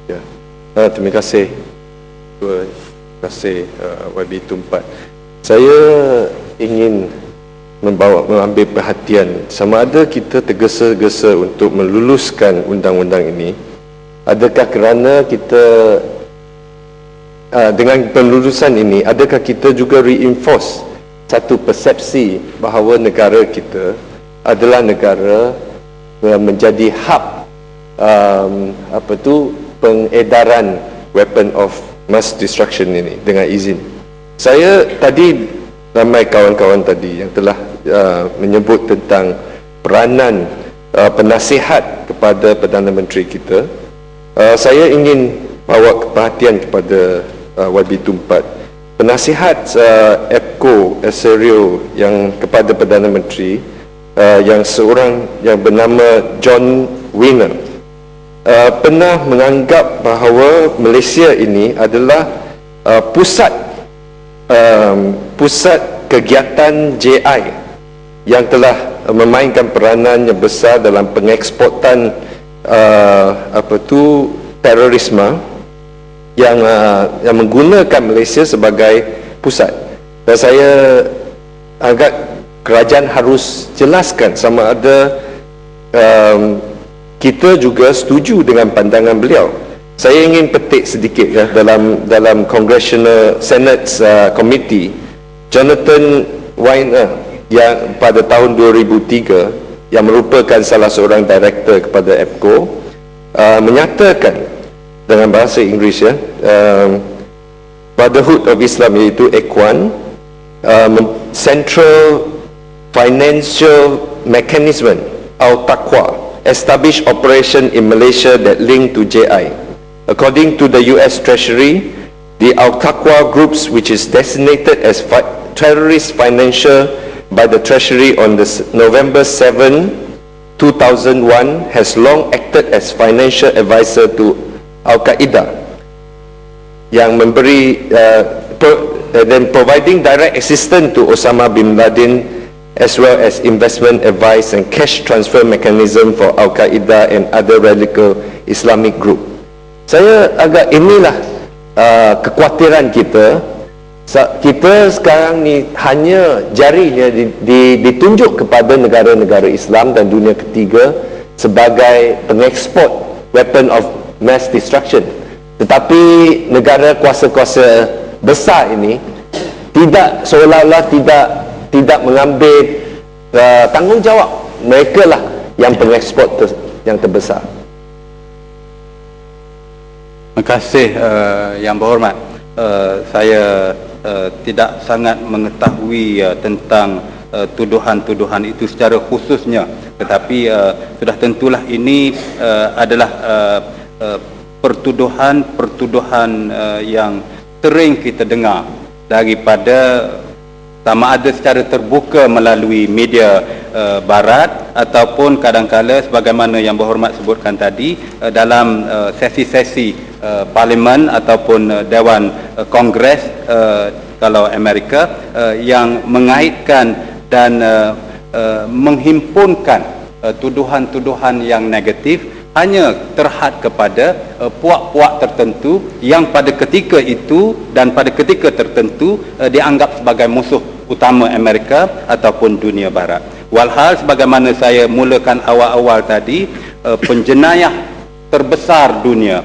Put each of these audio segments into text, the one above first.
Ya. Terima kasih. Terima kasih YB Tumpat. Saya ingin mengambil perhatian sama ada kita tergesa-gesa untuk meluluskan undang-undang ini, adakah kerana kita dengan penlulusan ini, adakah kita juga reinforce satu persepsi bahawa negara kita adalah negara menjadi hub pengedaran weapon of mass destruction ini dengan izin. Saya tadi, ramai kawan-kawan tadi yang telah menyebut tentang peranan penasihat kepada Perdana Menteri kita. Saya ingin bawa perhatian kepada YB Tumpat. Penasihat EPCO Serio yang kepada Perdana Menteri, yang seorang yang bernama John Winner, pernah menganggap bahawa Malaysia ini adalah pusat kegiatan JI yang telah memainkan peranan yang besar dalam pengeksportan terorisme yang menggunakan Malaysia sebagai pusat. Dan saya agak kerajaan harus jelaskan sama ada kita juga setuju dengan pandangan beliau. Saya ingin petik sedikit ya, dalam Congressional Senate Committee, Jonathan Weiner yang pada tahun 2003 yang merupakan salah seorang director kepada EPCO menyatakan dengan bahasa Inggeris ya, Brotherhood of Islam iaitu Ikhwan, Central Financial Mechanism Al-Taqwa establish operation in Malaysia that link to JI. According to the US Treasury, the Al-Taqwa groups, which is designated as terrorist financial by the Treasury on November 7, 2001, has long acted as financial advisor to Al-Qaeda, yang memberi then providing direct assistance to Osama bin Laden, as well as investment advice and cash transfer mechanism for Al-Qaeda and other radical Islamic group. Saya agak inilah kekhawatiran kita. Kita sekarang ni hanya jarinya ditunjuk kepada negara-negara Islam dan dunia ketiga sebagai pengeksport weapon of mass destruction. Tetapi negara kuasa-kuasa besar ini tidak, seolah-olah tidak mengambil tanggungjawab. Mereka lah yang pengeksport yang terbesar. Terima kasih Yang Berhormat. Saya tidak sangat mengetahui tentang tuduhan-tuduhan itu secara khususnya, tetapi sudah tentulah ini adalah pertuduhan-pertuduhan yang sering kita dengar daripada sama ada secara terbuka melalui media barat ataupun kadang-kala sebagaimana Yang Berhormat sebutkan tadi dalam sesi-sesi parlimen ataupun Dewan Kongres kalau Amerika yang mengaitkan dan menghimpunkan tuduhan-tuduhan yang negatif hanya terhad kepada puak-puak tertentu yang pada ketika itu dan pada ketika tertentu dianggap sebagai musuh utama Amerika ataupun dunia barat. Walhal sebagaimana saya mulakan awal-awal tadi, penjenayah terbesar dunia,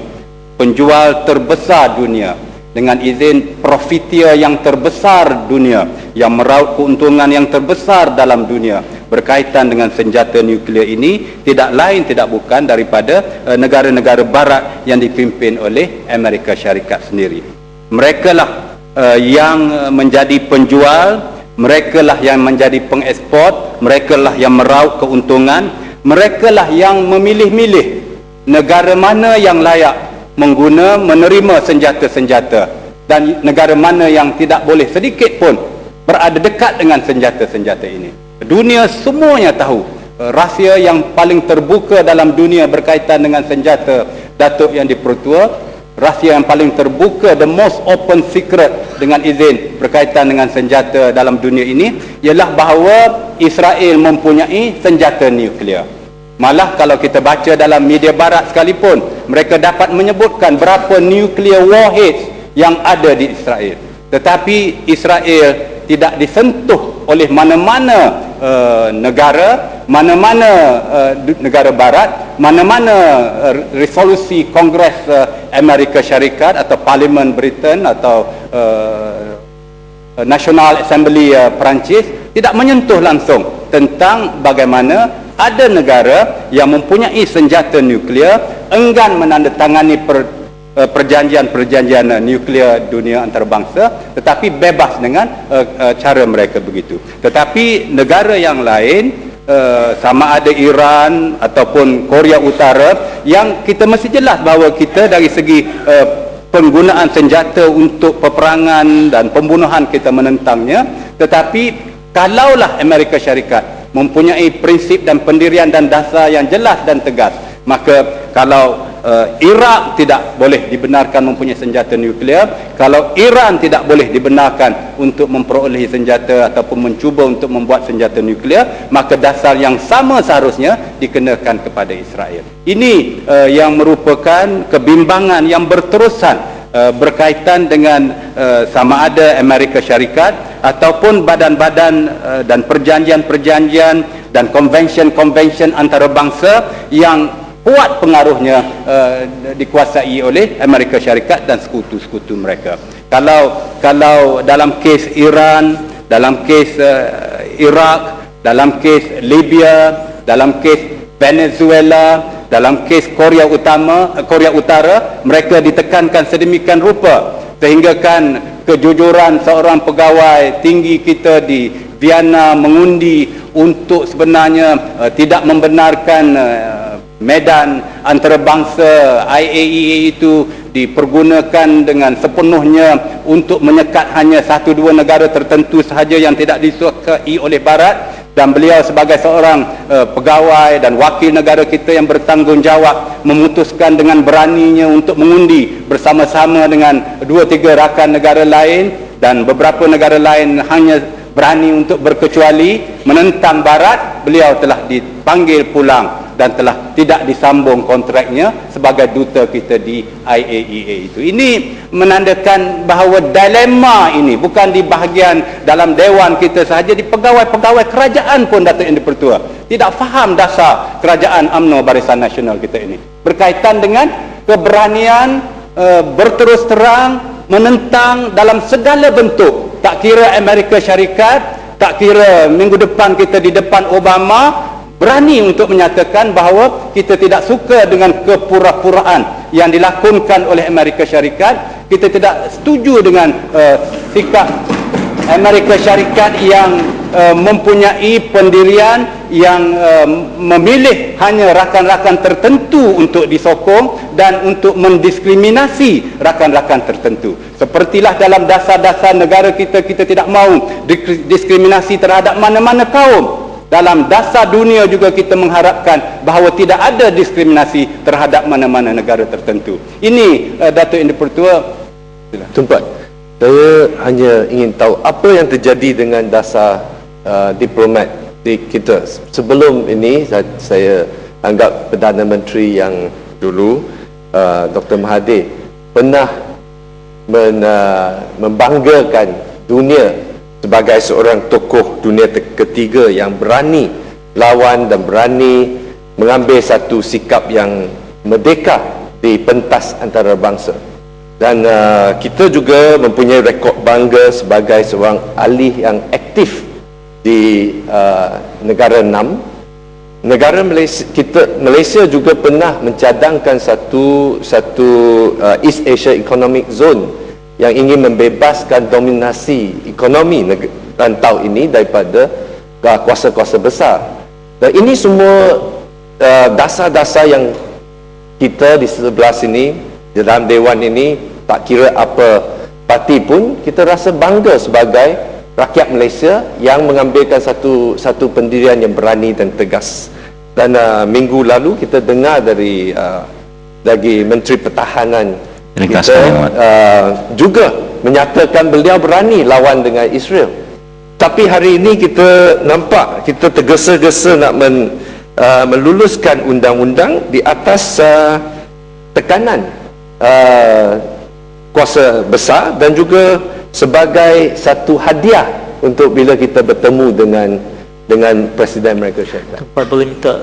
penjual terbesar dunia, dengan izin profiteer yang terbesar dunia, yang meraup keuntungan yang terbesar dalam dunia berkaitan dengan senjata nuklear ini tidak lain tidak bukan daripada negara-negara barat yang dipimpin oleh Amerika Syarikat sendiri. Mereka lah yang menjadi penjual, mereka lah yang menjadi pengeksport, mereka lah yang meraup keuntungan, mereka lah yang memilih-milih negara mana yang layak menerima senjata-senjata dan negara mana yang tidak boleh sedikit pun berada dekat dengan senjata-senjata ini. Dunia semuanya tahu rahsia yang paling terbuka dalam dunia berkaitan dengan senjata Datuk Yang di-Pertua, rahsia yang paling terbuka, the most open secret dengan izin berkaitan dengan senjata dalam dunia ini ialah bahawa Israel mempunyai senjata nuklear. Malah kalau kita baca dalam media barat sekalipun, mereka dapat menyebutkan berapa nuclear warheads yang ada di Israel. Tetapi Israel tidak disentuh oleh mana-mana negara, mana-mana negara barat, mana-mana resolusi Kongres Amerika Syarikat atau Parlimen Britain atau National Assembly Perancis tidak menyentuh langsung tentang bagaimana ada negara yang mempunyai senjata nuklear enggan menandatangani perjanjian nuklear dunia antarabangsa, tetapi bebas dengan cara mereka begitu. Tetapi negara yang lain, sama ada Iran ataupun Korea Utara, yang kita mesti jelas bahawa kita dari segi penggunaan senjata untuk peperangan dan pembunuhan kita menentangnya, tetapi kalaulah Amerika Syarikat mempunyai prinsip dan pendirian dan dasar yang jelas dan tegas, maka kalau Iraq tidak boleh dibenarkan mempunyai senjata nuklear, kalau Iran tidak boleh dibenarkan untuk memperolehi senjata ataupun mencuba untuk membuat senjata nuklear, maka dasar yang sama seharusnya dikenakan kepada Israel. Ini yang merupakan kebimbangan yang berterusan berkaitan dengan sama ada Amerika Syarikat ataupun badan-badan dan perjanjian-perjanjian dan konvensyen-konvensyen antarabangsa yang kuat pengaruhnya dikuasai oleh Amerika Syarikat dan sekutu-sekutu mereka. Kalau dalam kes Iran, dalam kes Iraq, dalam kes Libya, dalam kes Venezuela, dalam kes Korea Utara, mereka ditekankan sedemikian rupa sehingga kan kejujuran seorang pegawai tinggi kita di Vienna mengundi untuk sebenarnya tidak membenarkan medan antarabangsa IAEA itu dipergunakan dengan sepenuhnya untuk menyekat hanya satu dua negara tertentu sahaja yang tidak disukai oleh Barat. Dan beliau sebagai seorang pegawai dan wakil negara kita yang bertanggungjawab memutuskan dengan beraninya untuk mengundi bersama-sama dengan 2-3 rakan negara lain, dan beberapa negara lain hanya berani untuk berkecuali menentang Barat. Beliau telah dipanggil pulang dan telah tidak disambung kontraknya sebagai duta kita di IAEA itu. Ini menandakan bahawa dilema ini bukan di bahagian dalam dewan kita sahaja, di pegawai-pegawai kerajaan pun Datuk Yang di-Pertua tidak faham dasar kerajaan UMNO Barisan Nasional kita ini berkaitan dengan keberanian berterus terang menentang dalam segala bentuk. Tak kira Amerika Syarikat, tak kira minggu depan kita di depan Obama, berani untuk menyatakan bahawa kita tidak suka dengan kepura-puraan yang dilakonkan oleh Amerika Syarikat. Kita tidak setuju dengan sikap Amerika Syarikat yang mempunyai pendirian yang memilih hanya rakan-rakan tertentu untuk disokong dan untuk mendiskriminasi rakan-rakan tertentu. Sepertilah dalam dasar-dasar negara kita, kita tidak mahu diskriminasi terhadap mana-mana kaum. Dalam dasar dunia juga kita mengharapkan bahawa tidak ada diskriminasi terhadap mana-mana negara tertentu. Ini Datuk Yang di-Pertua. Tuan, saya hanya ingin tahu apa yang terjadi dengan dasar diplomat di kita. Sebelum ini saya anggap Perdana Menteri yang dulu Dr. Mahathir pernah membanggakan dunia sebagai seorang tokoh dunia ketiga yang berani lawan dan berani mengambil satu sikap yang merdeka di pentas antarabangsa. Dan kita juga mempunyai rekod bangga sebagai seorang ahli yang aktif di negara 6. Negara Malaysia juga pernah mencadangkan satu East Asia Economic Zone yang ingin membebaskan dominasi ekonomi rantau ini daripada kuasa-kuasa besar. Dan ini semua dasar-dasar yang kita di sebelah sini, di dalam Dewan ini, tak kira apa parti pun, kita rasa bangga sebagai rakyat Malaysia yang mengambilkan satu pendirian yang berani dan tegas. Dan minggu lalu kita dengar dari Menteri Pertahanan kita juga menyatakan beliau berani lawan dengan Israel. Tapi hari ini kita nampak kita tergesa-gesa nak meluluskan undang-undang di atas tekanan kuasa besar dan juga sebagai satu hadiah untuk bila kita bertemu dengan Presiden Amerika Syarikat. Tuan boleh minta